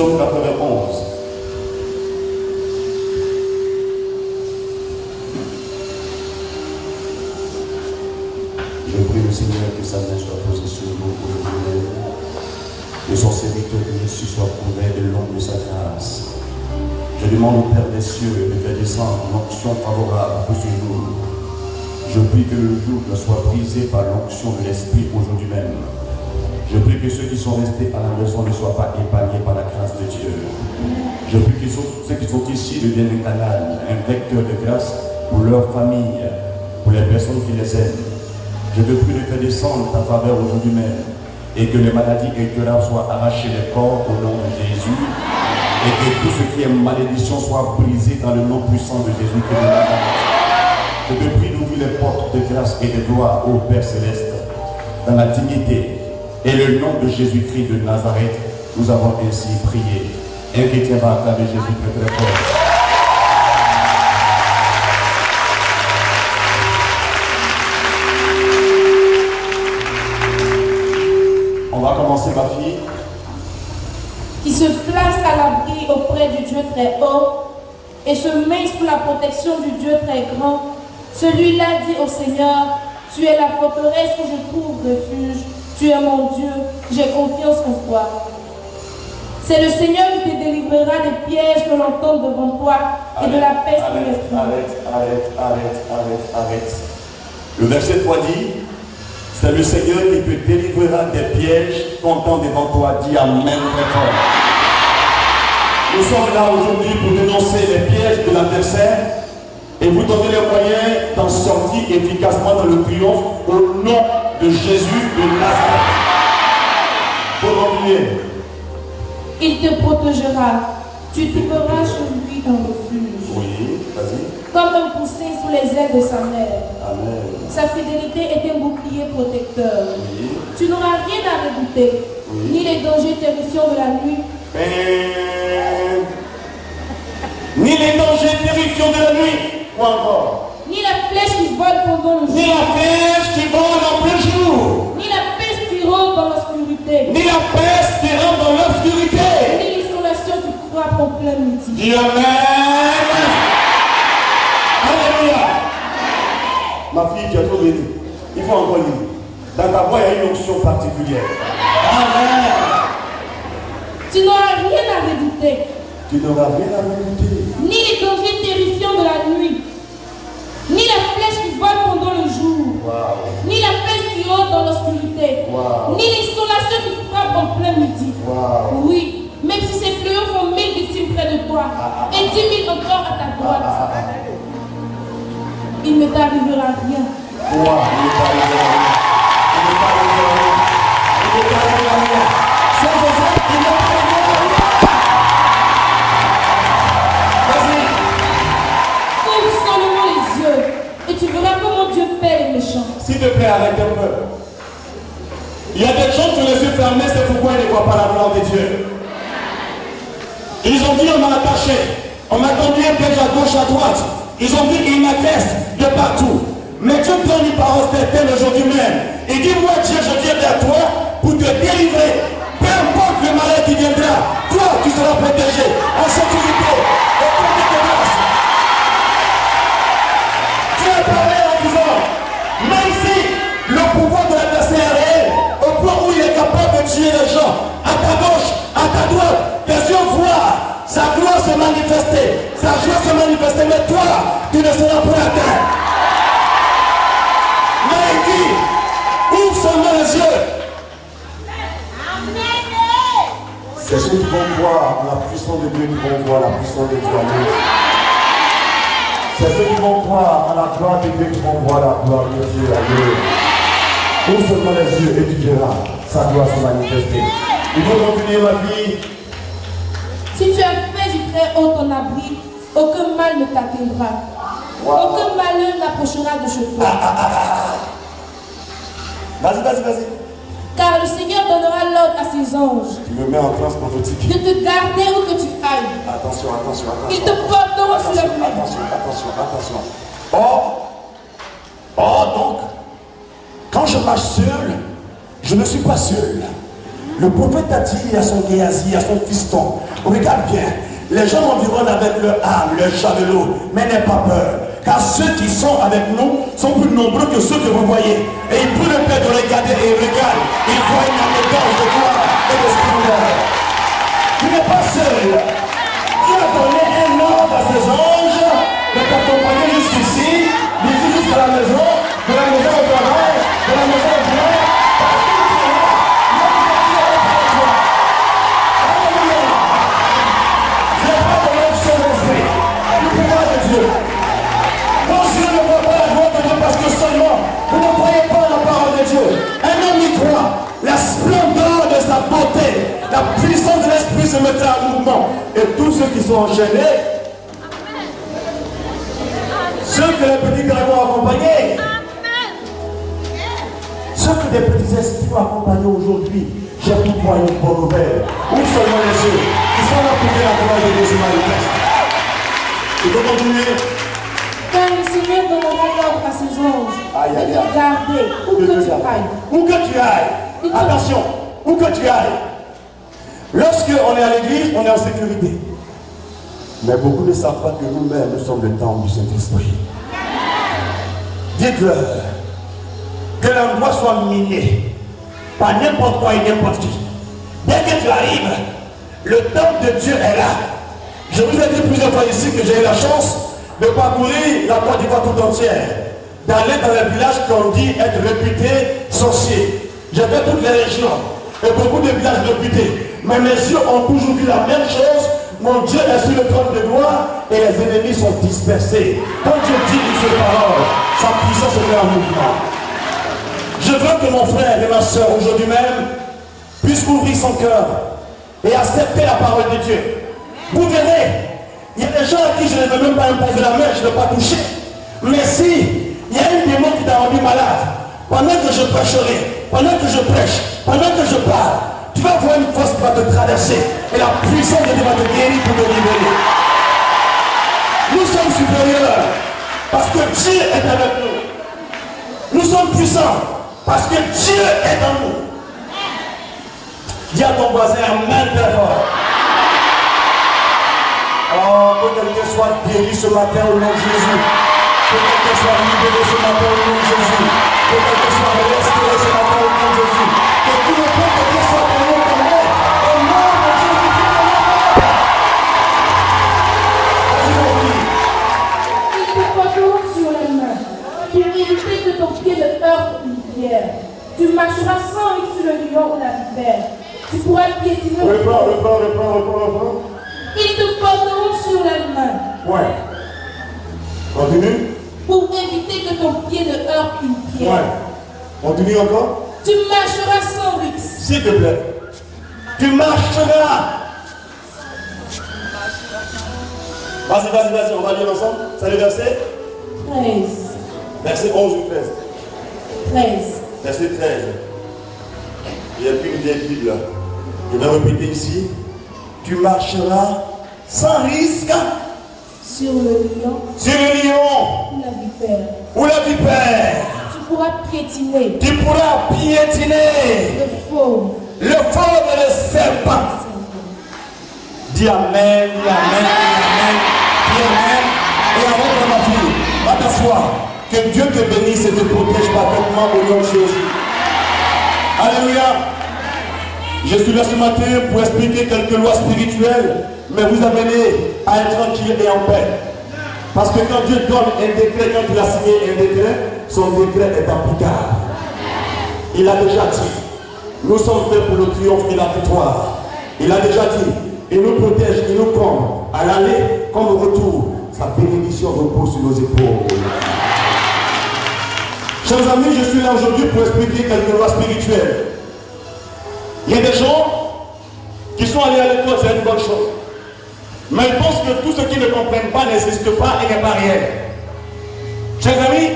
Psaume 91. Je prie le Seigneur que sa main soit posée sur nous aujourd'hui, que son serviteur de Jésus soit couvert de l'ombre de sa grâce. Je demande au Père des cieux de faire descendre l'onction favorable sur nous. Je prie que le joug soit brisé par l'onction de l'Esprit aujourd'hui même. Je prie que ceux qui sont restés à la maison ne soient pas épargnés par la grâce de Dieu. Je prie que ceux qui sont ici deviennent un canal, un vecteur de grâce pour leur famille, pour les personnes qui les aiment. Je te prie de faire descendre ta faveur aujourd'hui même et que les maladies incurables soient arrachées des corps au nom de Jésus et que tout ce qui est malédiction soit brisé dans le nom puissant de Jésus. Je te prie d'ouvrir les portes de grâce et de gloire au Père Céleste dans la dignité et le nom de Jésus-Christ de Nazareth. Nous avons ainsi prié. Un chrétien va acclamer Jésus très très fort. On va commencer, ma fille. Qui se place à l'abri auprès du Dieu très haut et se met sous la protection du Dieu très grand. Celui-là dit au Seigneur, tu es la forteresse où je trouve refuge. Tu es mon Dieu, j'ai confiance en toi. C'est le Seigneur qui te délivrera des pièges que l'on tente devant toi et de la peste de l'esprit. Arrête. Le verset 3 dit, c'est le Seigneur qui te délivrera des pièges qu'on tend devant toi. Dis Amen très fort. Nous sommes là aujourd'hui pour dénoncer les pièges de l'adversaire et vous donner les moyens d'en sortir efficacement dans le triomphe au nom de Jésus de Nazareth. Pour l'oublier. Il te protégera. Tu trouveras chez lui un refuge. Oui, vas-y. Comme un poussin sous les ailes de sa mère. Amen. Sa fidélité est un bouclier protecteur. Oui. Tu n'auras rien à redouter, Oui. ni les dangers terrifiants de la nuit, ni les dangers terrifiants de la nuit, ou encore, ni la flèche qui vole pendant le jour, ni la flèche qui vole en plein jour, ni la peste qui rôde dans l'obscurité, ni la peste qui rentre dans l'obscurité, ni l'isolation qui frappe en plein midi. Dis Amen. Alléluia. Ma fille, tu as trop dit. Il faut encore lire. Dans ta voix, il y a une onction particulière. Amen. Tu n'auras rien à redouter, Tu n'auras rien à redouter. ni les dangers terrifiants de la nuit, ni la flèche qui vole pendant le jour, Wow. ni la peste qui rôde dans l'obscurité, Wow. ni l'isolation qui frappe en plein midi. Wow. Oui, même si ces fléaux font 1000 victimes près de toi et 10 000 encore à ta droite, il ne t'arrivera rien. Wow. Il ne t'arrivera rien. Il ne t'arrivera rien. Il ne t'arrivera rien. Sans besoin, il ne t'arrivera rien. Vas-y. Ouvre seulement les yeux et tu verras comment Dieu paie les méchants. S'il te plaît, arrête un peu. Il y a des gens qui ont les yeux fermés, c'est pourquoi ils ne voient pas la gloire de Dieu. Ils ont dit on m'a attaché, on m'a tendu un piège à gauche, à droite. Ils ont dit qu'il m'agresse de partout. Mais Dieu donne une parole certaine aujourd'hui même. Il dit moi Dieu, je viens vers toi pour te délivrer. Peu importe le malheur qui viendra, toi tu seras protégé en sécurité et protégé de grâce. Dieu a parlé en disant, même si le pouvoir de l'adversaire est réel, au point où il est capable de tuer les gens, à ta gauche, à ta droite, tes yeux voient sa gloire se manifester, sa joie se manifester, mais toi, tu ne seras pas atteint. Mais il dit, ouvre seulement les yeux. C'est ceux qui vont voir la puissance de Dieu qui vont voir la puissance de Dieu en nous. C'est ceux qui vont croire à la gloire de Dieu qui vont voir la gloire de Dieu en nous. Ouvre seulement les yeux et tu verras sa gloire se manifester. Il faut continuer, ma fille. Si tu as fait du très haut ton abri, aucun mal ne t'atteindra. Wow. Aucun malheur n'approchera de chez toi. Vas-y. Car le Seigneur donnera l'ordre à ses anges Tu me mets en transe prophétique. de te garder où que tu ailles. Attention. Ils te porteront sur la pluie. Attention. Donc, quand je marche seul, je ne suis pas seul. Le prophète a dit à son Géasi, à son fiston, regarde bien, les gens m'environnent avec leur âme, leur javelot, mais n'aie pas peur. Car ceux qui sont avec nous sont plus nombreux que ceux que vous voyez. Et il prit le père de regarder et il regarde. Il voit une abondance de gloire et de splendeur. Tu n'es pas seul. Tu as donné un ordre à ses anges de t'accompagner jusqu'ici, d'ici jusqu'à la maison, de la maison au travail, de la maison au travail. Parce que seulement, vous ne croyez pas à la parole de Dieu. Un homme y croit. La splendeur de sa beauté, la puissance de l'esprit se mettra en mouvement. Et tous ceux qui sont enchaînés, ceux que les petits dragons accompagnés, ceux que des petits esprits ont accompagnés aujourd'hui, j'ai pour toi une bonne nouvelle. Ouvre seulement les yeux. Ils sont là pour dire la gloire de Jésus manifeste. Il faut continuer. Car le Seigneur donnera l'ordre à ses anges de te garder où que tu ailles. Où que tu ailles. Attention, où que tu ailles. Lorsqu'on est à l'église, on est en sécurité. Mais beaucoup ne savent pas que nous-mêmes, nous sommes le temple du Saint-Esprit. Dites-leur que l'endroit soit miné par n'importe quoi et n'importe qui. Dès que tu arrives, le temple de Dieu est là. Je vous ai dit plusieurs fois ici que j'ai eu la chance de parcourir la Côte d'Ivoire tout entière, d'aller dans les villages qu'on dit être réputés sorciers. J'ai fait toutes les régions et beaucoup de villages réputés. Mais mes yeux ont toujours vu la même chose. Mon Dieu est sur le trône de gloire et les ennemis sont dispersés. Quand Dieu dit une seule parole, sa puissance se met en mouvement. Je veux que mon frère et ma soeur aujourd'hui même puissent ouvrir son cœur et accepter la parole de Dieu. Vous verrez, il y a des gens à qui je ne veux même pas imposer la main, je ne veux pas toucher. Mais si il y a un démon qui t'a rendu malade, pendant que je prêcherai, pendant que je prêche, pendant que je parle, tu vas voir une force qui va te traverser et la puissance de Dieu va te guérir pour te libérer. Nous sommes supérieurs parce que Dieu est avec nous. Nous sommes puissants parce que Dieu est en nous. Dis à ton voisin, amen très fort. Oh, que quelqu'un soit guéri ce matin au nom de Jésus. Que quelqu'un soit libéré ce matin au nom de Jésus. Que quelqu'un soit restauré ce matin au nom de Jésus. Que tout le peuple de Dieu soit béni au nom de Jésus. Ils te porteront sur les mains pour éviter que ton pied ne heurte une pierre. Tu marcheras sans risque sur le lion ou la vipère. Tu pourras piétiner. Reprends. Ils te porteront sur les mains. Ouais. Continue. Pour éviter que ton pied ne heurte une pierre. Ouais. Continue encore. Tu marcheras sans risque. S'il te plaît. Tu marcheras. Vas-y, on va lire ensemble. C'est le verset 13. Verset 11 ou 13. 13. Verset 13. Il n'y a plus une vieille Bible là. Je vais répéter ici. Tu marcheras sans risque Sur le lion sur le lion ou la vipère. ou la vipère. Tu pourras piétiner Tu pourras piétiner le fauve. le fauve et le serpent. Dis amen, dis amen, dis amen. Et avec ma fille, va t'asseoir. Que Dieu te bénisse et te protège parfaitement au nom de Jésus. Alléluia. Je suis là ce matin pour expliquer quelques lois spirituelles, mais vous amener à être tranquille et en paix. Parce que quand Dieu donne un décret, quand il a signé un décret, son décret est applicable. Il a déjà dit, nous sommes faits pour le triomphe et la victoire. Il a déjà dit, il nous protège, il nous comble. À l'aller comme au retour, sa bénédiction repose sur nos épaules. Chers amis, je suis là aujourd'hui pour expliquer quelques lois spirituelles. Il y a des gens qui sont allés à l'école, c'est une bonne chose. Mais ils pensent que tout ce qu'ils ne comprennent pas n'existe pas et n'est pas réel. Chers amis,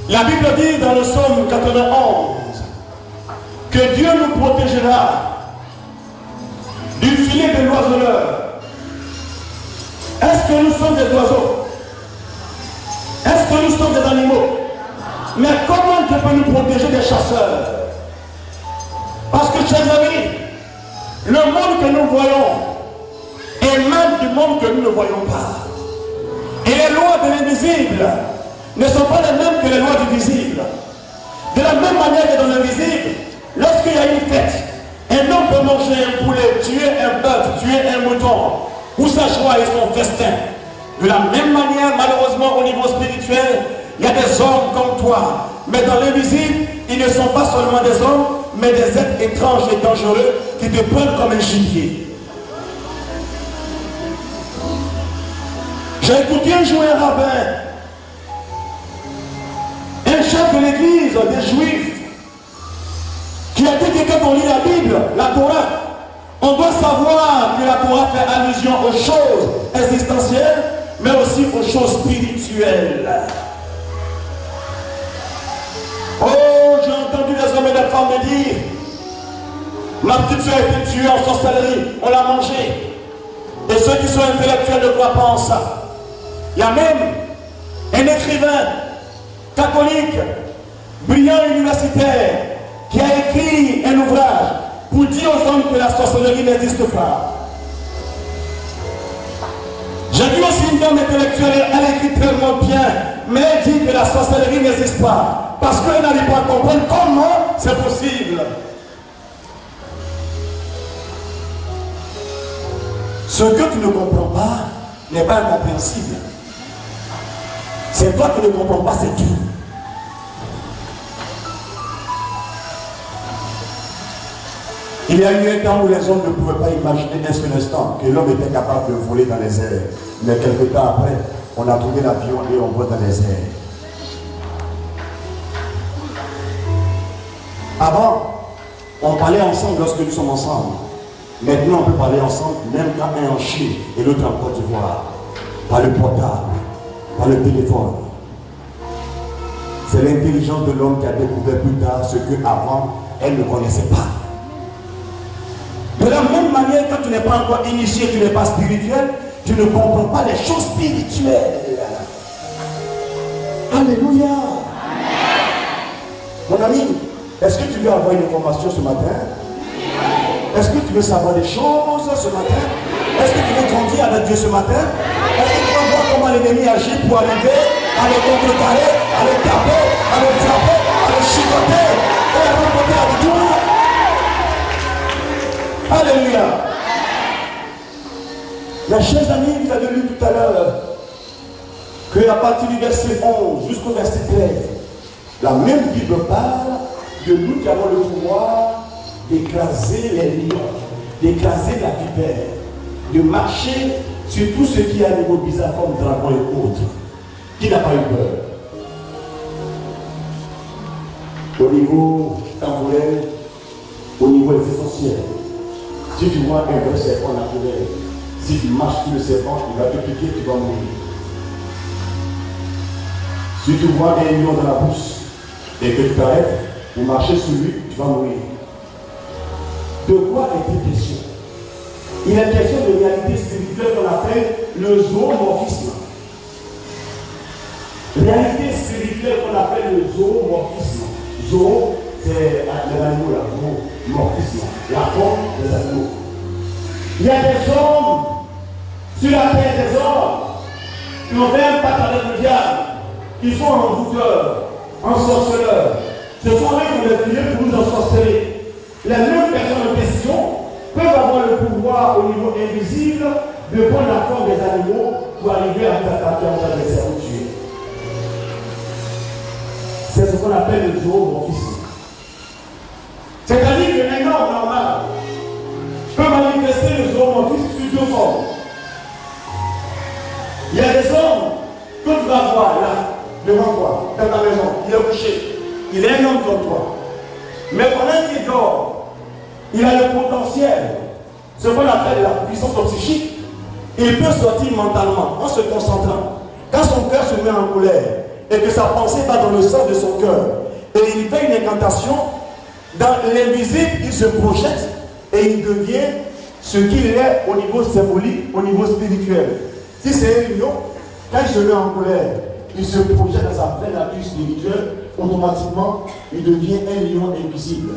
la Bible dit dans le psaume 91 que Dieu nous protégera du filet de l'oiseleur. Est-ce que nous sommes des oiseaux? Est-ce que nous sommes des animaux? Mais comment Dieu peut nous protéger des chasseurs? Parce que, chers amis, le monde que nous voyons est même du monde que nous ne voyons pas. Et les lois de l'invisible ne sont pas les mêmes que les lois du visible. De la même manière que dans l'invisible, lorsqu'il y a une fête, un homme peut manger un poulet, tuer un bœuf, tuer un mouton, pour sa joie et son festin. De la même manière, malheureusement, au niveau spirituel, il y a des hommes comme toi. Mais dans l'invisible, ils ne sont pas seulement des hommes, mais des êtres étranges et dangereux qui te prennent comme un gibier. J'ai écouté un jour un rabbin, un chef de l'église des Juifs, qui a dit que quand on lit la Bible, la Torah, on doit savoir que la Torah fait allusion aux choses existentielles, mais aussi aux choses spirituelles. Oh, j'ai entendu des hommes et des femmes me dire, ma petite soeur a été tuée en sorcellerie, on l'a mangée. Et ceux qui sont intellectuels ne croient pas en ça. Il y a même un écrivain catholique, brillant universitaire, qui a écrit un ouvrage pour dire aux hommes que la sorcellerie n'existe pas. J'ai vu aussi une dame intellectuelle, elle écrit tellement bien, mais elle dit que la sorcellerie n'existe pas. Parce qu'elle n'arrive pas à comprendre comment c'est possible. Ce que tu ne comprends pas n'est pas incompréhensible. C'est toi qui ne comprends pas, c'est tout. Il y a eu un temps où les hommes ne pouvaient pas imaginer un seul instant que l'homme était capable de voler dans les airs. Mais quelque temps après, on a trouvé l'avion et on vole dans les airs. Avant, on parlait ensemble lorsque nous sommes ensemble. Maintenant, on peut parler ensemble, même quand un en Chine et l'autre en Côte d'Ivoire. Par le portable, par le téléphone. C'est l'intelligence de l'homme qui a découvert plus tard ce qu'avant, elle ne connaissait pas. De la même manière, quand tu n'es pas encore initié, tu n'es pas spirituel, tu ne comprends pas les choses spirituelles. Alléluia. Mon ami, est-ce que tu veux avoir une information ce matin? Est-ce que tu veux savoir des choses ce matin? Est-ce que tu veux grandir avec Dieu ce matin? Est-ce que tu veux voir comment l'ennemi agit pour arriver à le contrecarrer, à le taper, à le frapper, à le chicoter et à remporter la victoire? Alléluia. Mes chers amis, vous avez lu tout à l'heure qu'à partir du verset 11 jusqu'au verset 13, la même Bible parle de nous qui avons le pouvoir d'écraser les lions, d'écraser la vipère, de marcher sur tout ce qui est à niveau bizarre comme dragon et autres. Qui n'a pas eu peur? Au niveau temporel, au niveau existentiel. Si tu vois un vrai serpent naturel, si tu marches sur le serpent, il va te piquer, tu vas mourir. Si tu vois un lion dans la bouche et que tu t'arrêtes pour marcher sur lui, tu vas mourir. De quoi est-il question? Il est question de réalité spirituelle qu'on appelle le zoomorphisme. Réalité spirituelle qu'on appelle le zoomorphisme. Zoo, c'est les animaux là, zoomorphisme, la forme des animaux. Il y a des hommes, sur la terre des hommes, qui ont fait un pacte avec le diable, qui sont envoûteurs, ensorceleurs. Ce sont eux qui ont les filets pour nous ensorceler. Les mêmes personnes en question peuvent avoir le pouvoir au niveau invisible de prendre la forme des animaux pour arriver à nous attaquer en train de les tuer. C'est ce qu'on appelle le zoomorphisme. C'est-à-dire qu'un homme normal peut manifester le zoomorphisme sur deux formes. Il y a des hommes que tu vas voir là, devant toi, dans ta maison, il est couché. Il est un homme comme toi. Mais pendant qu'il dort, il a le potentiel, ce qu'on appelle la puissance psychique. Il peut sortir mentalement en se concentrant. Quand son cœur se met en colère et que sa pensée va dans le sens de son cœur et il fait une incantation, dans l'invisible, il se projette et il devient ce qu'il est au niveau symbolique, au niveau spirituel. Si c'est un lion, quand il se met en colère, il se projette dans sa pleine nature spirituelle, automatiquement, il devient un lion invisible.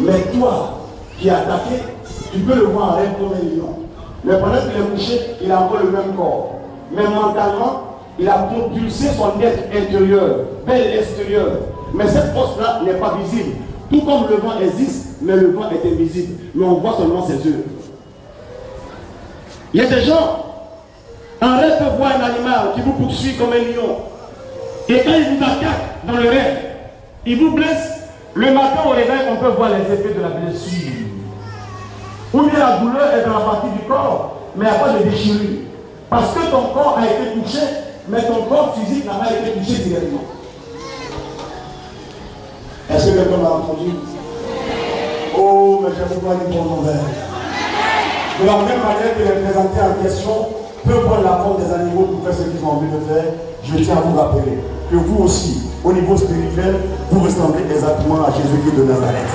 Mais toi, qui es attaqué, tu peux le voir en rêve comme un lion. Mais pendant qu'il est couché, il a encore le même corps. Mais mentalement, il a propulsé son être intérieur vers l'extérieur. Mais cette force-là n'est pas visible. Tout comme le vent existe, mais le vent est invisible. Mais on voit seulement ses yeux. Il y a des gens, en rêve, peuvent voir un animal qui vous poursuit comme un lion. Et quand il vous attaque dans le rêve, il vous blesse. Le matin au réveil, on peut voir les effets de la blessure. Ou bien la douleur est dans la partie du corps, mais il n'y a pas de déchirure. Parce que ton corps a été touché, mais ton corps physique n'a pas été touché directement. Est-ce que quelqu'un m'a entendu? Oh, mais je vous vois du bon mauvais. De la même manière que les présentés en question peuvent prendre la forme des animaux pour faire ce qu'ils ont envie de faire, je tiens à vous rappeler que vous aussi, au niveau spirituel, vous ressemblez exactement à Jésus-Christ de Nazareth.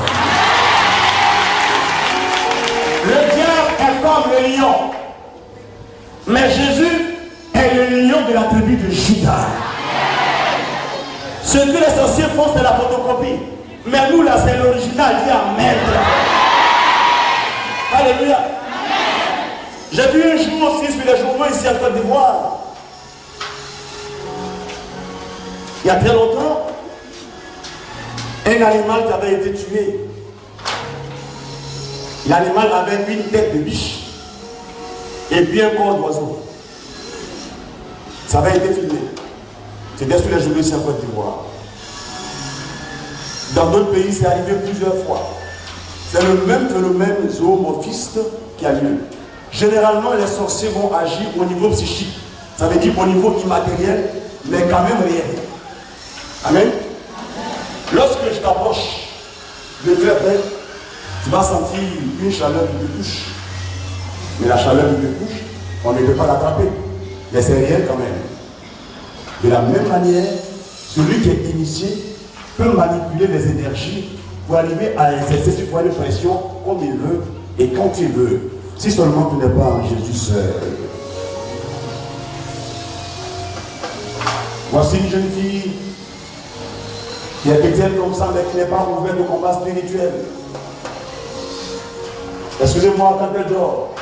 Le diable est comme le lion, mais Jésus est le lion de la tribu de Judas. Ce que les sorciers font, c'est la photocopie. Mais nous, là, c'est l'original. Dis Amen. Alléluia. J'ai vu un jour aussi sur les journaux ici en Côte d'Ivoire. Il y a très longtemps, un animal qui avait été tué. L'animal avait une tête de biche et puis un corps d'oiseau. Ça avait été filmé. C'était sur les journaux ici en Côte d'Ivoire. Dans d'autres pays, c'est arrivé plusieurs fois. C'est le même phénomène zoomorphiste qui a lieu. Généralement, les sorciers vont agir au niveau psychique. Ça veut dire au niveau immatériel, mais quand même réel. Amen. Lorsque je t'approche de très près, tu vas sentir une chaleur qui te touche. Mais la chaleur qui te touche, on ne peut pas l'attraper. Mais c'est réel quand même. De la même manière, celui qui est initié peut manipuler les énergies pour arriver à exercer sur toi une pression comme il veut et quand il veut. Si seulement tu n'es pas en Jésus seul. Voici une jeune fille qui est chrétienne comme ça, mais qui n'est pas ouverte au combat spirituel. Excusez-moi, quand elle dort,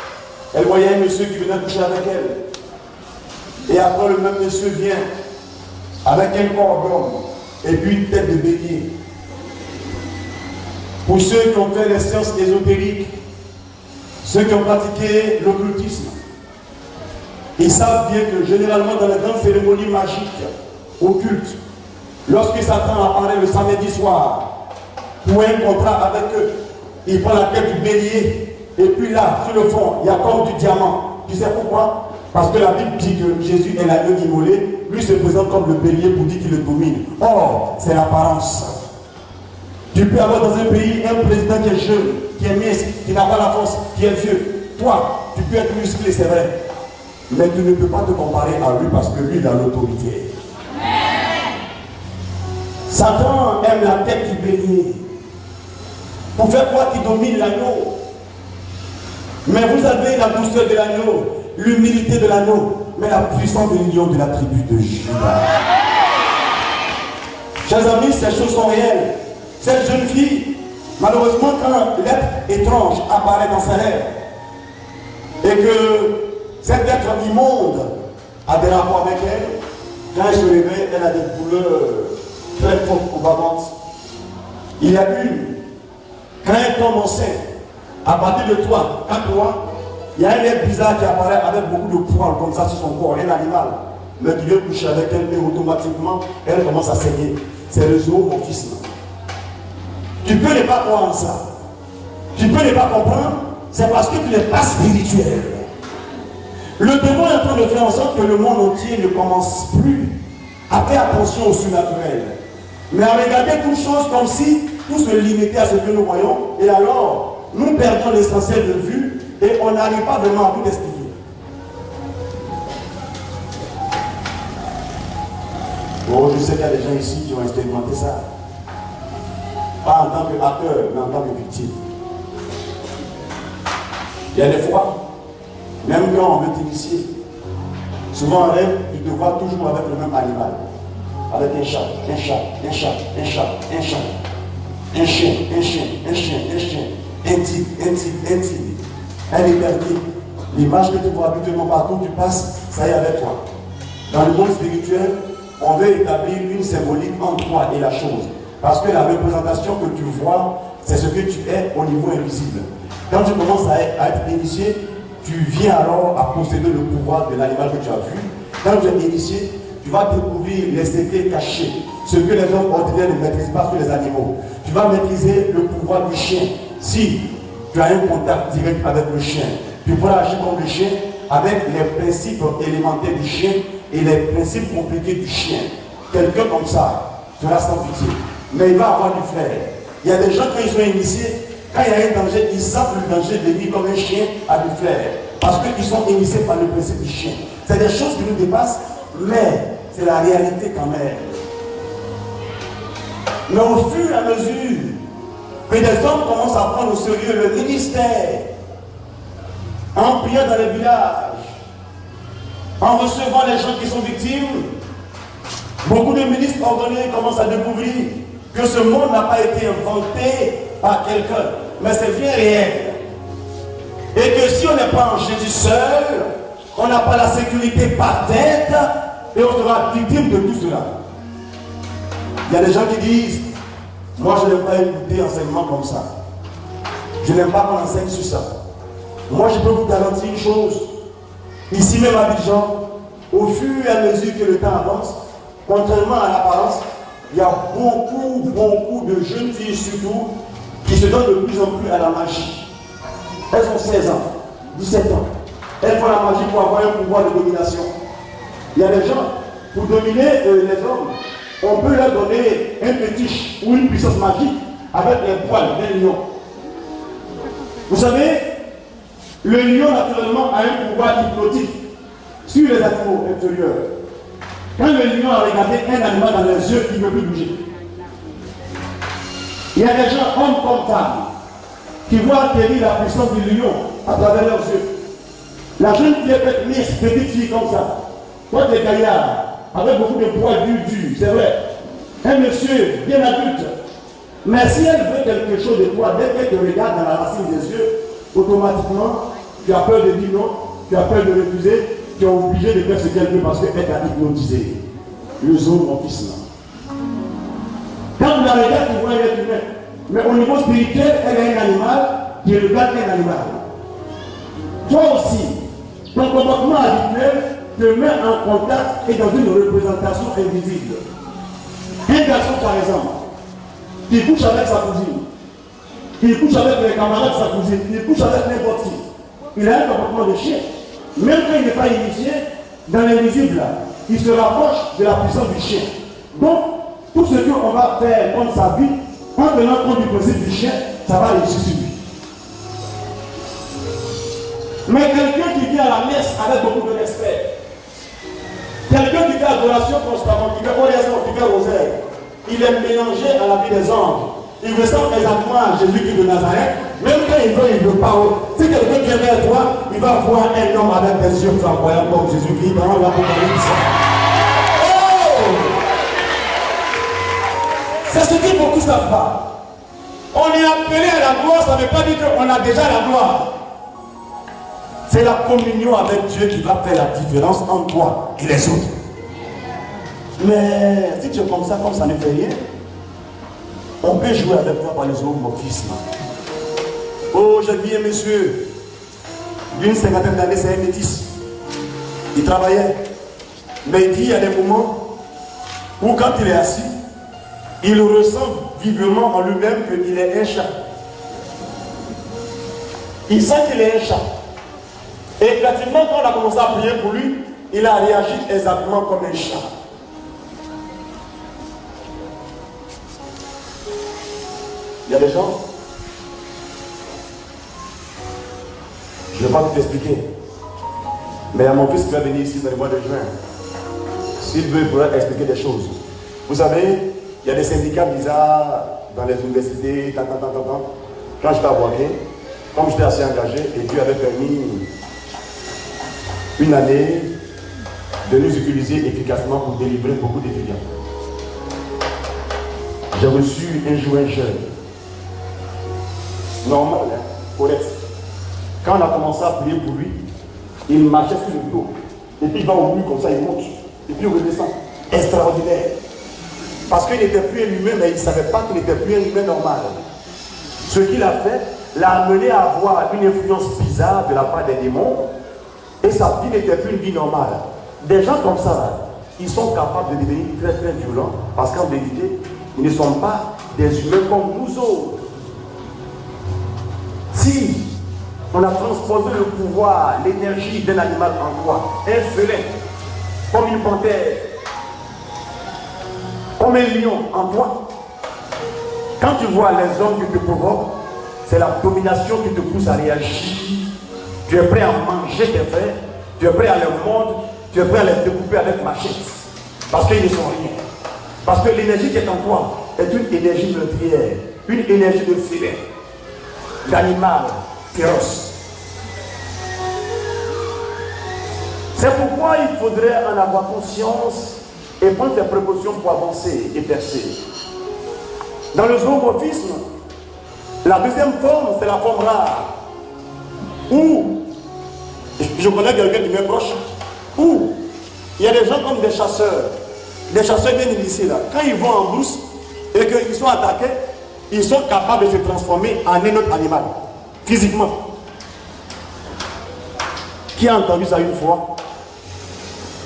elle voyait un monsieur qui venait coucher avec elle. Et après, le même monsieur vient avec un corps d'homme et puis une tête de bélier. Pour ceux qui ont fait les sciences ésotériques, ceux qui ont pratiqué l'occultisme, ils savent bien que généralement dans les grandes cérémonies magiques, occultes, lorsque Satan apparaît le samedi soir pour un contrat avec eux, il prend la tête du bélier et puis là, sur le fond, il y a comme du diamant. Tu sais pourquoi? Parce que la Bible dit que Jésus est l'agneau immolé, lui se présente comme le bélier pour dire qu'il le domine. Or, c'est l'apparence. Tu peux avoir dans un pays un président qui est jeune, qui est mince, qui n'a pas la force, qui est vieux. Toi, tu peux être musclé, c'est vrai. Mais tu ne peux pas te comparer à lui parce que lui, il a l'autorité. Satan aime la tête du bélier. Pour faire quoi qu'il domine l'agneau. Mais vous avez la douceur de l'agneau, l'humilité de l'agneau, mais la puissance de l'union de la tribu de Judas. Chers amis, ces choses sont réelles. Cette jeune fille, malheureusement, quand l'être étrange apparaît dans sa rêve, et que cet être immonde a des rapports avec elle, quand elle se réveille, elle a des douleurs très fortes, probabantes. Il y a une, quand elle tombe enceinte, à partir de toi, 4 mois, il y a un être bizarre qui apparaît avec beaucoup de poils comme ça sur son corps, un animal. Mais tu viens coucher avec elle et automatiquement, elle commence à saigner. C'est le zoomorphisme. Tu peux ne pas croire en ça. Tu peux ne pas comprendre. C'est parce que tu n'es pas spirituel. Le démon est en train de faire en sorte que le monde entier ne commence plus à faire attention au surnaturel. Mais à regarder toutes choses comme si tout se limitait à ce que nous voyons. Et alors, nous perdons l'essentiel de vue et on n'arrive pas vraiment à tout expliquer. Oh, je sais qu'il y a des gens ici qui ont expérimenté ça. Pas en tant qu'acteur, mais en tant que victime. Il y a des fois, même quand on veut t'initier, souvent en rêve, tu te vois toujours avec le même animal. Avec un chat, un chat, un chat, un chat, un chat. Un chien, un chien, un chien, un chien. Un tigre, un tigre, un tigre. Un épervier. L'image que tu vois habituellement partout, tu passes, ça y est avec toi. Dans le monde spirituel, on veut établir une symbolique entre toi et la chose. Parce que la représentation que tu vois, c'est ce que tu es au niveau invisible. Quand tu commences à être initié, tu viens alors à posséder le pouvoir de l'animal que tu as vu. Quand tu es initié, tu vas découvrir les secrets cachés, ce que les hommes ordinaires ne maîtrisent pas sur les animaux. Tu vas maîtriser le pouvoir du chien. Si tu as un contact direct avec le chien, tu pourras agir comme le chien avec les principes élémentaires du chien et les principes compliqués du chien. Quelqu'un comme ça sera sans pitié. Mais il va avoir du flair. Il y a des gens, quand ils sont initiés, quand il y a un danger, ils savent le danger de lui comme un chien a du flair. Parce qu'ils sont initiés par le principe du chien. C'est des choses qui nous dépassent, mais c'est la réalité quand même. Mais au fur et à mesure que des hommes commencent à prendre au sérieux le ministère, en priant dans les villages, en recevant les gens qui sont victimes, beaucoup de ministres ordonnés commencent à découvrir que ce monde n'a pas été inventé par quelqu'un, mais c'est bien réel. Et que si on n'est pas en Jésus seul, on n'a pas la sécurité par tête, et on sera victime de tout cela. Il y a des gens qui disent, moi je n'aime pas écouter enseignement comme ça. Je n'aime pas qu'on enseigne sur ça. Moi je peux vous garantir une chose. Ici même à Abidjan, au fur et à mesure que le temps avance, contrairement à l'apparence, il y a beaucoup de jeunes filles surtout qui se donnent de plus en plus à la magie. Elles ont 16 ans, 17 ans. Elles font la magie pour avoir un pouvoir de domination. Il y a des gens, pour dominer les hommes, on peut leur donner un fétiche ou une puissance magique avec les poils d'un lion. Vous savez, le lion naturellement a un pouvoir hypnotique sur les animaux inférieurs. Quand le lion a regardé un animal dans les yeux, il ne peut plus bouger. Il y a des gens, hommes comme femmes, qui voient atterrir la puissance du lion à travers leurs yeux. La jeune fille est mince, petite fille comme ça. Toi, tu es gaillard, avec beaucoup de poids durs, c'est vrai. Un monsieur bien adulte. Mais si elle veut quelque chose de toi, dès qu'elle te regarde dans la racine des yeux, automatiquement, tu as peur de dire non, tu as peur de refuser, tu es obligé de faire ce qu'elle veut parce qu'elle t'a hypnotisé. Le zone mon fils là. Quand vous la regardez, tu vois un être humain. Mais au niveau spirituel, elle est un animal qui regarde un animal. Toi aussi, ton comportement habituel te met en contact et dans une représentation invisible. Un garçon par exemple, qui couche avec sa cousine, qui couche avec les camarades de sa cousine, qui couche avec n'importe qui, il a un comportement de chien. Même quand il n'est pas initié, dans l'invisible, il se rapproche de la puissance du chien. Donc, tout ce qu'on va faire dans sa vie, en tenant compte du principe du chien, ça va réussir sur lui. Mais quelqu'un qui vient à la messe avec beaucoup de respect, quelqu'un qui fait adoration constamment, qui fait oraison, qui fait rosaire, il est mélangé à la vie des anges. Il ressemble exactement à Jésus-Christ de Nazareth. Même quand il veut pas. Si quelqu'un vient vers toi, il va voir un homme avec des yeux flamboyants comme Jésus-Christ dans l'Apocalypse. Oh! C'est ce que beaucoup ne savent pas. On est appelé à la gloire, ça ne veut pas dire qu'on a déjà la gloire. C'est la communion avec Dieu qui va faire la différence entre toi et les autres. Mais si tu es comme ça ne fait rien, on peut jouer avec toi par les autres, mon fils. Oh, j'ai vu un monsieur d'une cinquantaine d'années, c'est un métis. Il travaillait. Mais il dit, il y a des moments où quand il est assis, il ressent vivement en lui-même qu'il est un chat. Il sent qu'il est un chat. Et pratiquement, quand on a commencé à prier pour lui, il a réagi exactement comme un chat. Il y a des gens, je ne vais pas tout expliquer, mais il y a mon fils qui va venir ici dans le mois de juin. S'il veut, il pourra expliquer des choses. Vous savez, il y a des syndicats bizarres dans les universités, Quand j'étais à Boaké, comme j'étais assez engagé, et Dieu avait permis une année de nous utiliser efficacement pour délivrer beaucoup d'étudiants. J'ai reçu un jour un jeune normal, hein, correct. Quand on a commencé à prier pour lui, il marchait sur le dos. Et puis il va au bout comme ça, il monte. Et puis il redescend. Extraordinaire. Parce qu'il n'était plus un humain, mais il ne savait pas qu'il n'était plus un humain normal. Ce qu'il a fait l'a amené à avoir une influence bizarre de la part des démons. Et sa vie n'était plus une vie normale. Des gens comme ça, ils sont capables de devenir très très violents. Parce qu'en vérité, ils ne sont pas des humains comme nous autres. Si on a transposé le pouvoir, l'énergie d'un animal en toi, un félin, comme une panthère, comme un lion en toi, quand tu vois les hommes qui te provoquent, c'est la domination qui te pousse à réagir. Tu es prêt à manger tes frères, tu es prêt à les mordre, tu es prêt à les découper avec machette. Parce qu'ils ne sont rien. Parce que l'énergie qui est en toi est une énergie meurtrière, une énergie de félin, d'animal féroce. C'est pourquoi il faudrait en avoir conscience et prendre des précautions pour avancer et percer. Dans le zoomorphisme, la deuxième forme, c'est la forme rare. Où, je connais quelqu'un qui m'est proche, où il y a des gens comme des chasseurs bien initiés là. Quand ils vont en brousse et qu'ils sont attaqués, ils sont capables de se transformer en un autre animal, physiquement. Qui a entendu ça une fois?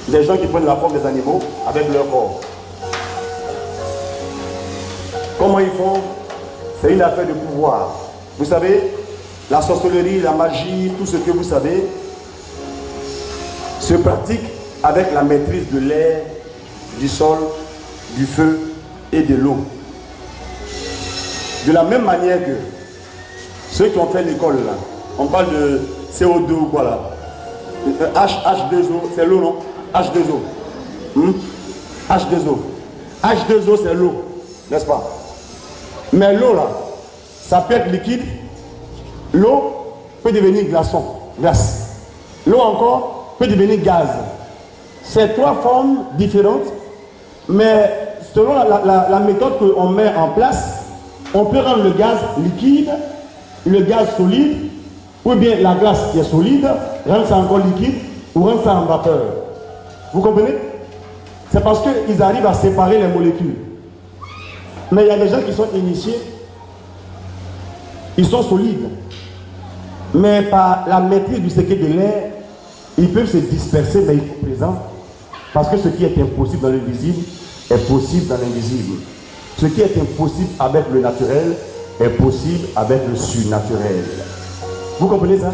Des gens qui prennent la forme des animaux avec leur corps. Comment ils font? C'est une affaire de pouvoir. Vous savez, la sorcellerie, la magie, tout ce que vous savez, se pratique avec la maîtrise de l'air, du sol, du feu et de l'eau. De la même manière que ceux qui ont fait l'école là, on parle de CO2 ou quoi là, H2O, c'est l'eau non? H2O. H2O. H2O c'est l'eau, n'est-ce pas? Mais l'eau là, ça peut être liquide. L'eau peut devenir glace. L'eau encore peut devenir gaz. C'est trois formes différentes, mais selon la méthode qu'on met en place, on peut rendre le gaz liquide, le gaz solide, ou bien la glace qui est solide, rendre ça encore liquide, ou rendre ça en vapeur. Vous comprenez? C'est parce qu'ils arrivent à séparer les molécules. Mais il y a des gens qui sont initiés, ils sont solides. Mais par la maîtrise du secret de l'air, ils peuvent se disperser, mais ils sont présents. Parce que ce qui est impossible dans l'invisible est possible dans l'invisible. Ce qui est impossible avec le naturel est possible avec le surnaturel. Vous comprenez ça?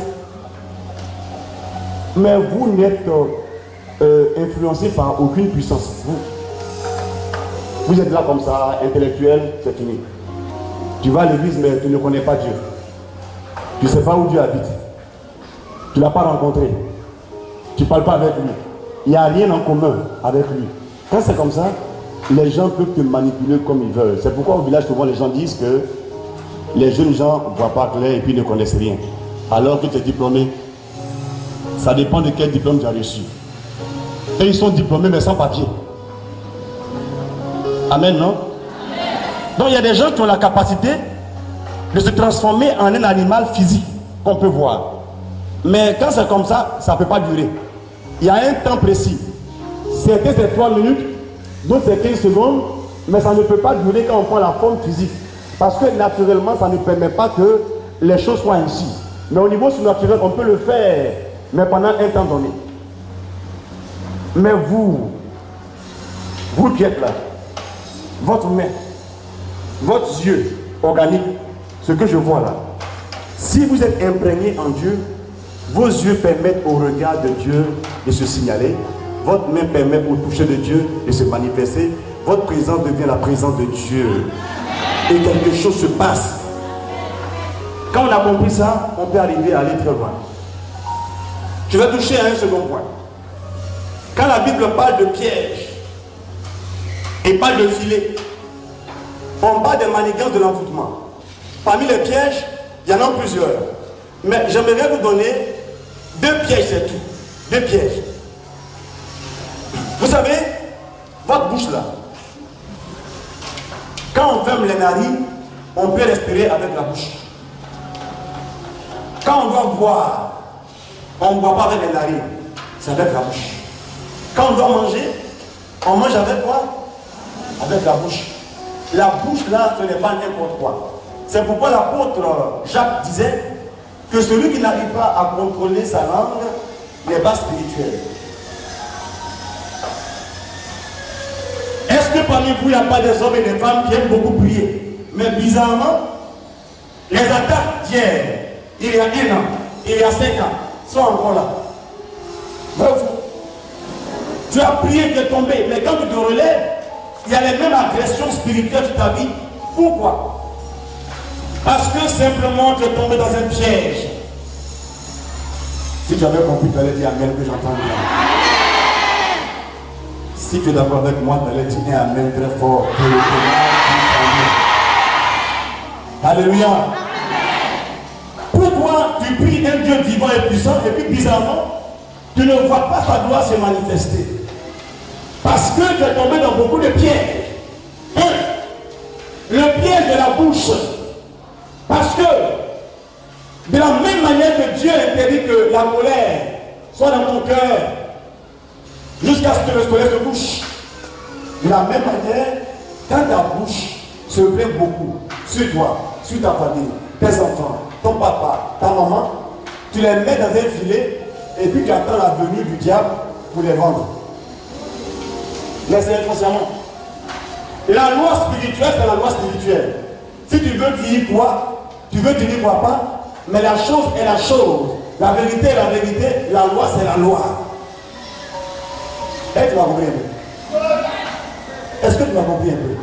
Mais vous n'êtes influencé par aucune puissance. Vous êtes là comme ça, intellectuel, c'est fini. Tu vas à l'église, mais tu ne connais pas Dieu. Tu ne sais pas où Dieu habite. Tu ne l'as pas rencontré. Tu ne parles pas avec lui. Il n'y a rien en commun avec lui. Quand c'est comme ça, les gens peuvent te manipuler comme ils veulent. C'est pourquoi au village, souvent, les gens disent que les jeunes gens ne voient pas clair et puis ne connaissent rien. Alors que tu es diplômé, ça dépend de quel diplôme tu as reçu. Et ils sont diplômés, mais sans papier. Amen, non? Amen. Donc il y a des gens qui ont la capacité de se transformer en un animal physique qu'on peut voir. Mais quand c'est comme ça, ça ne peut pas durer. Il y a un temps précis. Certains c'est 3 minutes, d'autres c'est 15 secondes, mais ça ne peut pas durer quand on prend la forme physique. Parce que naturellement, ça ne permet pas que les choses soient ainsi. Mais au niveau surnaturel, on peut le faire, mais pendant un temps donné. Mais vous qui êtes là, votre main, votre yeux organique, ce que je vois là, si vous êtes imprégné en Dieu, vos yeux permettent au regard de Dieu de se signaler, votre main permet au toucher de Dieu de se manifester, votre présence devient la présence de Dieu et quelque chose se passe. Quand on a compris ça, on peut arriver à aller très loin. Je vais toucher à un second point. Quand la Bible parle de piège et parle de filet, on parle des manigances de l'envoûtement. Parmi les pièges, il y en a plusieurs. Mais j'aimerais vous donner 2 pièges, c'est tout. 2 pièges. Vous savez, votre bouche là, quand on ferme les narines, on peut respirer avec la bouche. Quand on doit boire, on ne boit pas avec les narines, c'est avec la bouche. Quand on doit manger, on mange avec quoi? Avec la bouche. La bouche là, ce n'est pas n'importe quoi. C'est pourquoi l'apôtre Jacques disait que celui qui n'arrive pas à contrôler sa langue n'est pas spirituel. Est-ce que parmi vous, il n'y a pas des hommes et des femmes qui aiment beaucoup prier? Mais bizarrement, les attaques d'hier, il y a 1 an, il y a 5 ans, sont encore là. Vrai ou faux? Tu as prié, tu es tombé, mais quand tu te relèves, il y a les mêmes agressions spirituelles sur ta vie. Pourquoi? Parce que simplement tu es tombé dans un piège. Si tu avais compris, tu allais dire Amen, que j'entends bien. Si tu es d'accord avec moi, tu allais dire Amen très fort. Alléluia. Pourquoi tu pries un Dieu vivant et puissant et puis bizarrement, tu ne vois pas sa gloire se manifester? Parce que tu es tombé dans beaucoup de pièges. Le piège de la bouche. Parce que de la même manière que Dieu interdit que la colère soit dans ton cœur jusqu'à ce que le soleil se couche. De la même manière, quand ta bouche se plaît beaucoup sur toi, sur ta famille, tes enfants, ton papa, ta maman, tu les mets dans un filet et puis tu attends la venue du diable pour les vendre. Laissez inconsciemment. La loi spirituelle, c'est la loi spirituelle. Si tu veux dire quoi, tu veux dire quoi pas, mais la chose est la chose. La vérité est la vérité, la loi c'est la loi. Est-ce que tu m'as compris un peu? Est-ce que tu m'as compris un peu?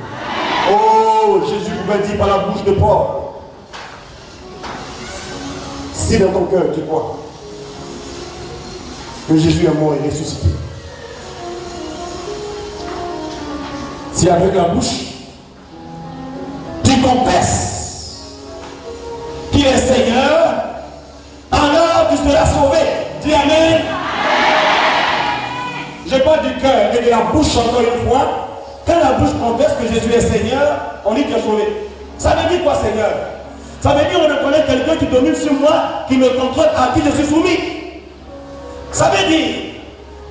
Oh, Jésus pouvait dire par la bouche de Paul. Si dans ton cœur tu crois que Jésus est mort et ressuscité, si avec la bouche tu confesses qu'il est Seigneur, alors tu seras sauvé. Dis Amen. Je parle du cœur et de la bouche encore une fois. Quand la bouche confesse que Jésus est Seigneur, on dit que tu es sauvé. Ça veut dire quoi, Seigneur? Ça veut dire on reconnaît quelqu'un qui domine sur moi, qui me contrôle, à qui je suis soumis. Ça veut dire,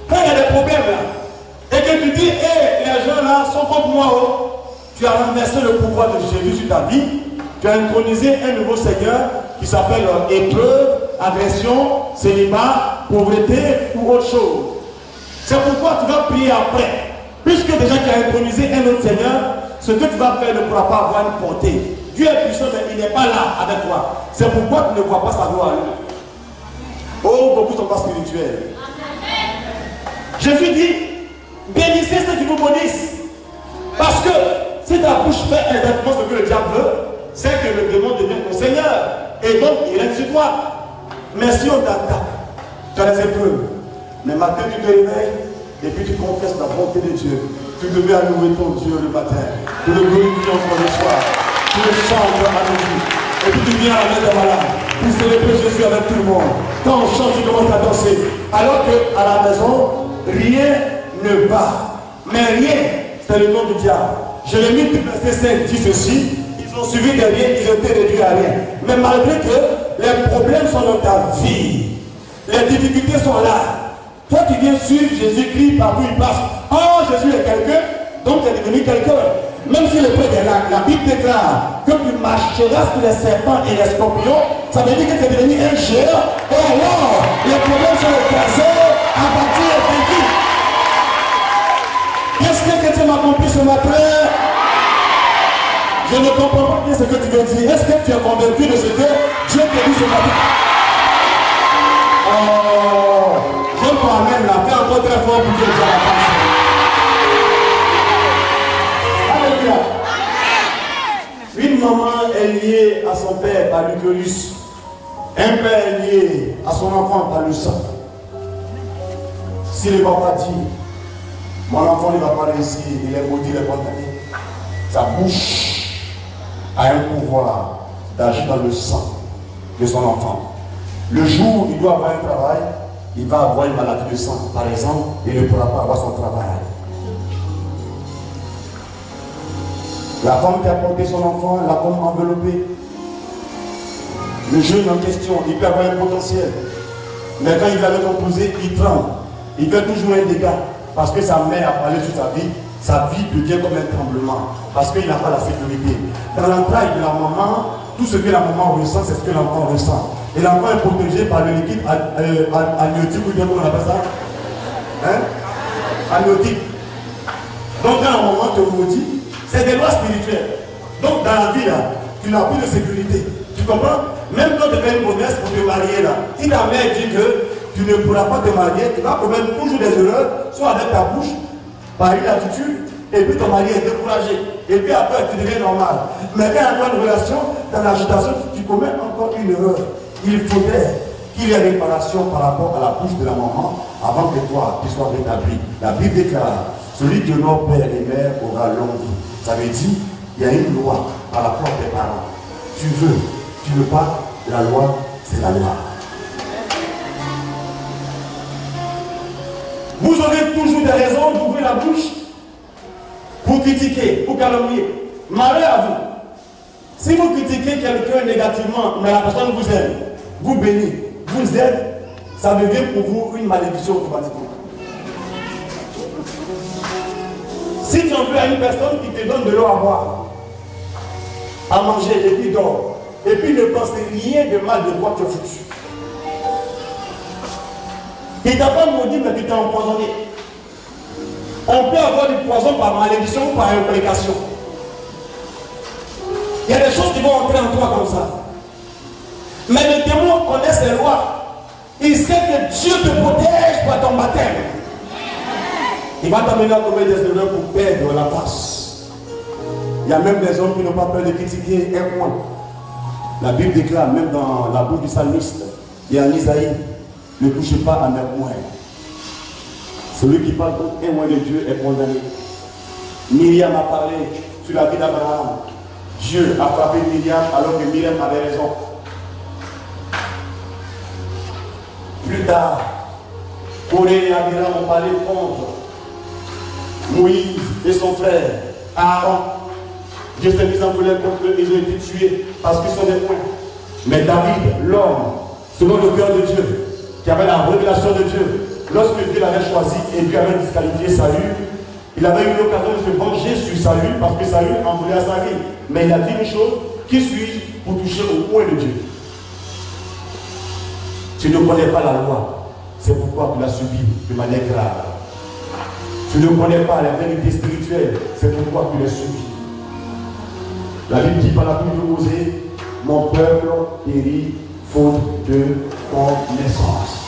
quand il y a des problèmes là, et que tu dis, hey, les gens là sont contre moi, oh, tu as renversé le pouvoir de Jésus sur ta vie, tu as intronisé un nouveau Seigneur qui s'appelle épreuve, agression, célibat, pauvreté ou autre chose. C'est pourquoi tu vas prier après. Puisque déjà tu as intronisé un autre Seigneur, ce que tu vas faire ne pourra pas avoir une portée. Dieu est puissant, mais il n'est pas là avec toi. C'est pourquoi tu ne vois pas sa gloire. Oh, beaucoup sont pas spirituels. Jésus dit, bénissez ceux qui vous bénissent. Parce que si ta bouche fait exactement ce que le diable veut, c'est que le démon devient ton Seigneur. Et donc, il règne sur toi. Mais si on t'attaque, tu as les épreuves. Mais matin, tu te réveilles, et puis tu confesses la bonté de Dieu. Tu devais louer ton Dieu le matin. Tu le glorifies encore le soir. Tu le chantes à nouveau. Et puis tu viens à la main des malades. Pour célébrer Jésus avec tout le monde. Quand on chante, tu commences à danser. Alors qu'à la maison, rien ne va. Mais rien, c'est le nom du diable. Jérémie, tout verset 5 dit ceci. Ils ont suivi des biens, ils étaient réduits à rien. Mais malgré que les problèmes sont dans ta vie, les difficultés sont là. Toi qui viens suivre Jésus-Christ partout il passe. Oh, Jésus est quelqu'un, donc tu es devenu quelqu'un. Même si le prêtre est là, la Bible déclare que tu marcheras sur les serpents et les scorpions, ça veut dire que tu es devenu un géant. Et alors, les problèmes sont écrasés, abattus et vaincus. Qu'est-ce que tu m'as compris ce matin? Je ne comprends pas bien ce que tu veux dire. Est-ce que tu es convaincu de ce que Dieu te dit ce matin? Oh, je crois même là, fais encore très fort pour Dieu à la face. Alléluia. Une maman est liée à son père par l'utérus. Un père est lié à son enfant par le sang. S'il ne va pas dire, mon enfant ne va pas réussir, il est maudit, il est condamné. Sa bouche a un pouvoir d'agir dans le sang de son enfant. Le jour où il doit avoir un travail, il va avoir une maladie de sang, par exemple, et il ne pourra pas avoir son travail. La femme qui a porté son enfant l'a comme enveloppé. Le jeune en question, il peut avoir un potentiel. Mais quand il va le composer, il tremble. Il fait toujours un dégât. Parce que sa mère a parlé sur sa vie devient comme un tremblement. Parce qu'il n'a pas la sécurité. Dans l'entraille de la maman, tout ce que la maman ressent, c'est ce que l'enfant ressent. Et l'enfant est protégé par le liquide amniotique, ou bien comment on appelle ça? Hein? Amniotique. Donc quand la maman te maudit, c'est des lois spirituelles. Donc dans la vie là, tu n'as plus de sécurité. Tu comprends? Même quand tu fais une promesse pour te marier là, si ta mère dit que tu ne pourras pas te marier, tu vas commettre toujours des erreurs, soit avec ta bouche, par une attitude, et puis ton mari est découragé. Et puis après, tu deviens normal. Mais quand il y a une relation, dans l'agitation, tu commets encore une erreur. Il faudrait qu'il y ait réparation par rapport à la bouche de la maman avant que toi, tu sois rétabli. La Bible déclare, celui qui honore père et mère aura longue vie. Ça veut dire, il y a une loi par rapport à tes parents. Tu veux pas, la loi, c'est la loi. Vous aurez toujours des raisons d'ouvrir la bouche pour critiquer, pour calomnier. Malheur à vous. Si vous critiquez quelqu'un négativement, mais la personne vous aime, vous bénit, vous aide, ça devient pour vous une malédiction automatiquement. Si tu en veux à une personne qui te donne de l'eau à boire, à manger, et puis dort, et puis ne pense rien de mal de quoi tu as foutu. Il t'a pas maudit, mais tu t'es empoisonné. On peut avoir du poison par malédiction ou par imprécation. Il y a des choses qui vont entrer en toi comme ça. Mais le démon connaît ses lois. Il sait que Dieu te protège par ton baptême. Il va t'amener à commettre des erreurs pour perdre la face. Il y a même des hommes qui n'ont pas peur de critiquer un point. La Bible déclare, même dans la bouche du psalmiste, et en Isaïe, ne touchez pas à mes poings. Celui qui parle contre un point de Dieu est condamné. Myriam a parlé sur la vie d'Abraham. Dieu a frappé Myriam alors que Myriam avait raison. Plus tard, Corée et Abiram ont parlé contre Moïse et son frère Aaron. Dieu s'est mis en colère contre eux, ils ont été tués parce qu'ils sont des points. Mais David, l'homme, selon le cœur de Dieu, qui avait la révélation de Dieu, lorsque Dieu l'avait choisi et Dieu avait disqualifié Saül, il avait eu l'occasion de se venger sur Saül parce que Saül en voulait à sa vie. Mais il a dit une chose, qui suis-je pour toucher au point de Dieu? Tu ne connais pas la loi, c'est pourquoi tu l'as subi de manière grave. Tu ne connais pas la vérité spirituelle, c'est pourquoi tu l'as subi. La Bible dit par la pluie de Osée, mon peuple périt faute de connaissance.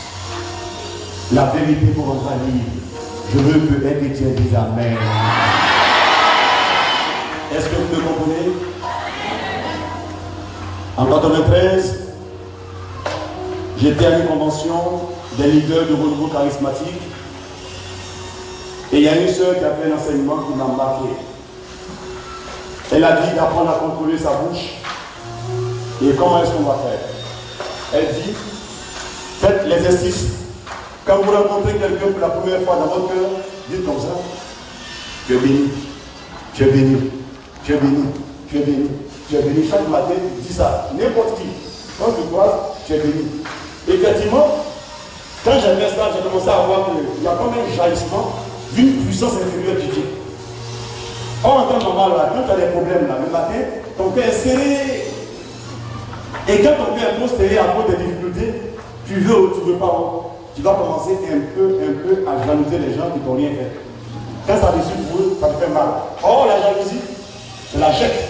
La vérité pour rendra libre. Je veux que un chrétien dise Amen. Est-ce que vous me comprenez? En 1993, j'étais à une convention des leaders de renouveau charismatique. Et il y a une sœur qui a fait un enseignement qui m'a marqué. Elle a dit d'apprendre à contrôler sa bouche. Et comment est-ce qu'on va faire? Elle dit, faites l'exercice. Quand vous rencontrez quelqu'un pour la première fois dans votre cœur, dites comme ça, tu es béni, tu es béni, tu es béni, tu es béni, tu es béni. Chaque matin, dis ça, n'importe qui. Quand tu crois, tu es béni. Effectivement, quand j'ai fait ça, j'ai commencé à voir qu'il y a comme un jaillissement d'une puissance intérieure de Dieu. Or, en temps normal, quand tu as des problèmes là, le matin, ton cœur est serré. Et quand ton cœur est trop serré à cause des difficultés, tu veux ou tu ne veux pas, tu vas commencer un peu à jalouser les gens qui t'ont rien fait. Quand ça décide pour eux, ça te fait mal. Or, la jalousie, je la jette.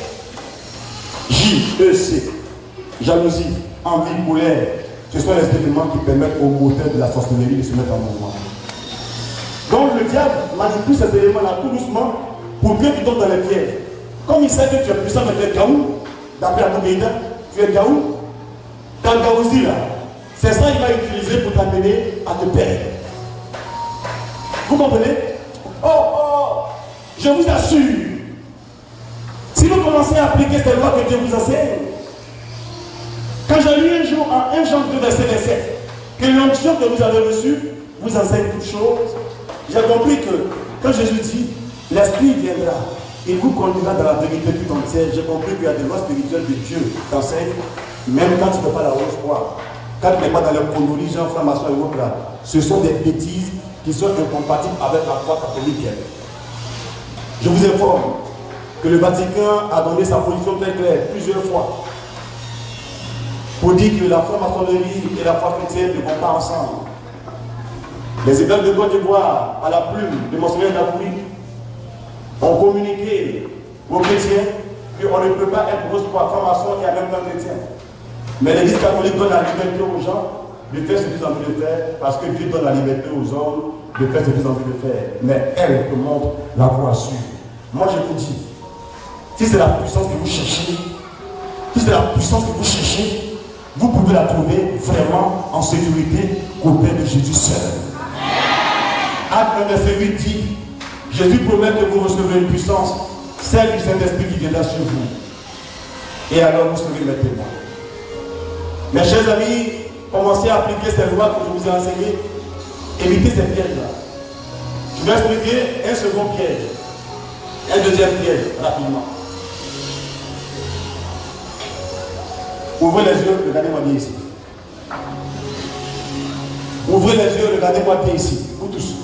J-E-C. Jalousie, envie, colère. Ce sont les éléments qui permettent au moteur de la sorcellerie de se mettre en mouvement. Donc le diable manipule ces éléments-là tout doucement pour que tu tombes dans les pièges. Comme il sait que tu es puissant, mais tu es gaou, d'après Abougaïda, tu es gaou. Quand gaouzi là, c'est ça qu'il va utiliser pour t'amener à te perdre. Vous comprenez? Oh, je vous assure, si vous commencez à appliquer ces lois que Dieu vous enseigne, quand j'ai lu un jour en 1 Jean 2, verset 27, que l'onction que vous avez reçue vous enseigne toutes choses, j'ai compris que quand Jésus dit, l'Esprit viendra, il vous conduira dans la vérité tout entière, j'ai compris qu'il y a des lois spirituelles que Dieu t'enseigne Même quand tu ne fais pas la rose, quand tu n'es pas dans les conneries, genre franc-maçon et autres là, ce sont des bêtises qui sont incompatibles avec la foi catholique. Je vous informe que le Vatican a donné sa position très claire plusieurs fois pour dire que la franc-maçonnerie et la foi chrétienne ne vont pas ensemble. Les évêques de Côte d'Ivoire, à la plume de Monseigneur d'Afrique, ont communiqué aux chrétiens qu'on ne peut pas être grosse foi franc-maçon et en même temps chrétien. Mais l'Église catholique donne la liberté aux gens de faire ce qu'ils ont envie de faire, parce que Dieu donne la liberté aux hommes de faire ce qu'ils ont envie de faire. Mais elle te montre la voie à suivre. Moi je vous dis, si c'est la puissance que vous cherchez, vous pouvez la trouver vraiment en sécurité auprès de Jésus seul. Acte 1, verset 8 dit, Jésus promet que vous recevrez une puissance, celle du Saint-Esprit qui viendra sur vous. Et alors vous serez mes témoins. Mes chers amis, commencez à appliquer ces lois que je vous ai enseignées. Évitez ces pièges-là. Je vais expliquer un second piège. Un deuxième piège, rapidement. Ouvrez les yeux, regardez-moi bien ici. Ouvrez les yeux, regardez-moi bien ici. Vous tous.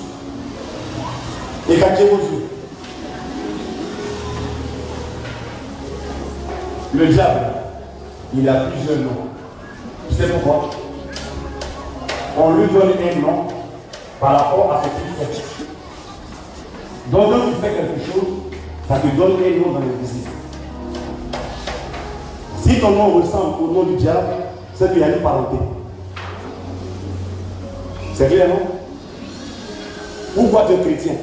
Écartez vos yeux. Le diable, il a plusieurs noms. Vous savez pourquoi? On lui donne un nom par rapport à ce qu'il fait. Donc quand tu fais quelque chose, ça te donne un nom dans le visible. Si ton nom ressemble au nom du diable, c'est qu'il y a une parenté. C'est clair, non? Pourquoi tu es chrétien?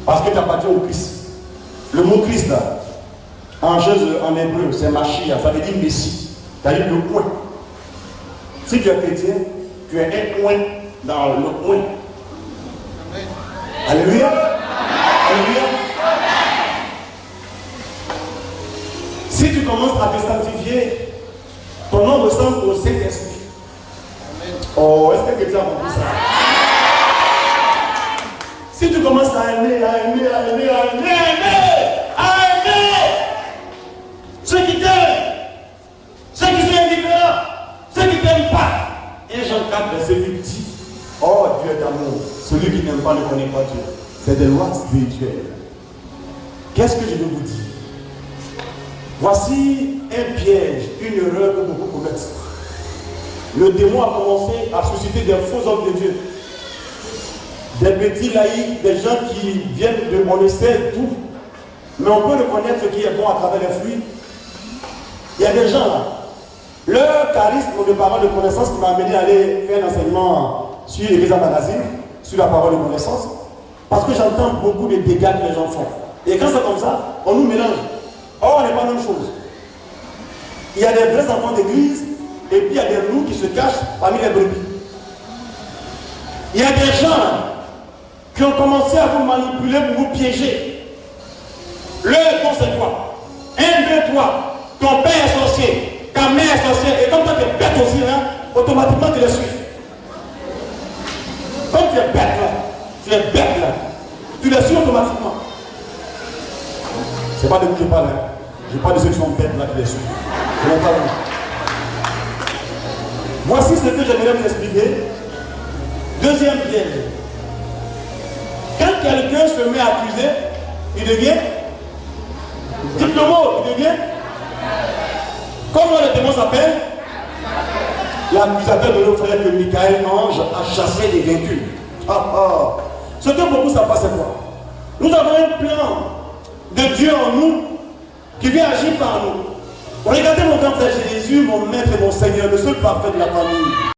Parce que tu appartiens au Christ. Le mot Christ là, en hébreu, c'est Machia, ça veut dire Messie. C'est-à-dire le point. Si tu es chrétien, tu es un point dans le point. Alléluia. Alléluia. Si tu commences à te sanctifier, ton nom ressemble au Saint-Esprit. Oh, est-ce que tu as compris ça? Si tu commences à aimer ceux qui t'aiment, ceux qui sont indifférents, ceux qui ne t'aiment pas. Et Jean 4, verset 8 dit, oh Dieu d'amour, celui qui n'aime pas ne connaît pas Dieu. C'est des lois spirituelles. Qu'est-ce que je veux vous dire? Voici un piège, une erreur que beaucoup commettent. Le démon a commencé à susciter des faux hommes de Dieu. Des petits laïcs, des gens qui viennent de on sait tout. Mais on peut reconnaître ce qui est bon à travers les fruits. Il y a des gens là. Leur charisme de parole de connaissance qui m'a amené à aller faire un enseignement sur l'Église en magazine, sur la parole de connaissance. Parce que j'entends beaucoup de dégâts que les gens font. Et quand c'est comme ça, on nous mélange. Or, on n'est pas la même chose. Il y a des vrais enfants d'église, et puis il y a des loups qui se cachent parmi les brebis. Il y a des gens qui ont commencé à vous manipuler pour vous piéger. Leur don c'est quoi? 1, 2, 3. Ton père est sorcier, ta mère est sorcière, et comme toi tu es bête aussi, hein, automatiquement tu les suis. Comme tu es bête là, tu les suis automatiquement. C'est pas de vous que je parle, hein. Je parle de ceux qui sont bêtes là qui les suivent. Je n'en parle pas. Voici ce que j'aimerais vous expliquer. Deuxième piège. Quand quelqu'un se met à accuser, il devient diplômé, il devient. Comment le démon s'appelle? L'accusateur de nos frères que Michael Ange a chassé les vaincus. Ce que beaucoup savent pas, c'est quoi? Nous avons un plan de Dieu en nous qui vient agir par nous. Regardez mon grand frère Jésus, mon maître et mon Seigneur, le seul parfait de la famille.